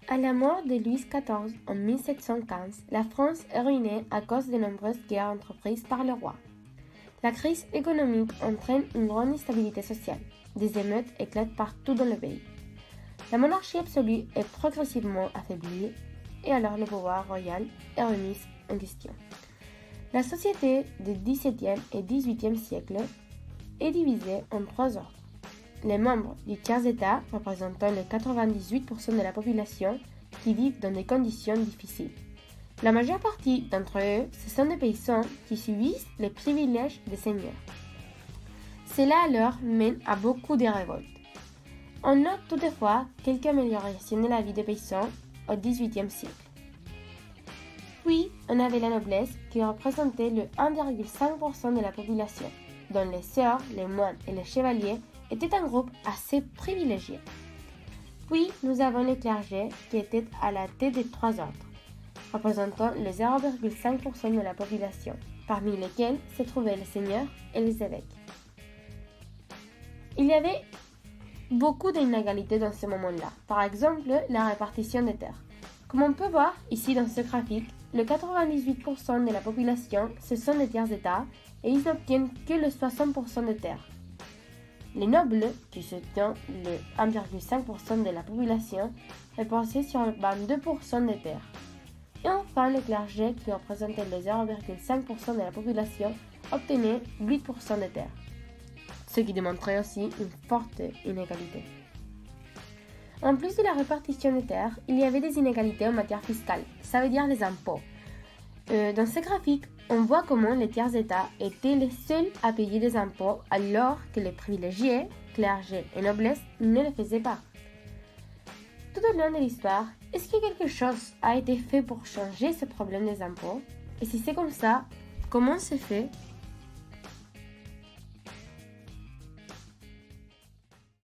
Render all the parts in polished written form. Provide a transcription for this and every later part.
À la mort de Louis XIV en 1715, la France est ruinée à cause de nombreuses guerres entreprises par le roi. La crise économique entraîne une grande instabilité sociale. Des émeutes éclatent partout dans le pays. La monarchie absolue est progressivement affaiblie et alors le pouvoir royal est remis en question. La société du XVIIe et XVIIIe siècle est divisée en trois ordres. Les membres du tiers-État, représentant les 98% de la population, qui vivent dans des conditions difficiles. La majeure partie d'entre eux, ce sont des paysans qui subissent les privilèges des seigneurs. Cela alors mène à beaucoup de révoltes. On note toutefois quelques améliorations de la vie des paysans au XVIIIe siècle. Puis, on avait la noblesse qui représentait le 1,5% de la population, dont les sœurs, les moines et les chevaliers étaient un groupe assez privilégié. Puis, nous avons les clergés qui étaient à la tête des trois ordres, représentant le 0,5% de la population, parmi lesquels se trouvaient les seigneurs et les évêques. Il y avait beaucoup d'inégalités dans ce moment-là, par exemple la répartition des terres. Comme on peut voir ici dans ce graphique, le 98% de la population, ce sont des tiers-États et ils n'obtiennent que le 60% des terres. Les nobles, qui soutiennent le 1,5% de la population, reposaient sur 22% des terres. Et enfin, le clergé, qui représentait le 0,5% de la population, obtenait 8% des terres, ce qui démontrait aussi une forte inégalité. En plus de la répartition des terres, il y avait des inégalités en matière fiscale, ça veut dire les impôts. Dans ce graphique, on voit comment les tiers-États étaient les seuls à payer des impôts alors que les privilégiés, clergés et noblesse ne le faisaient pas. Tout au long de l'histoire, est-ce que quelque chose a été fait pour changer ce problème des impôts? Et si c'est comme ça, comment c'est fait?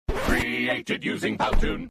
Created using Powtoon.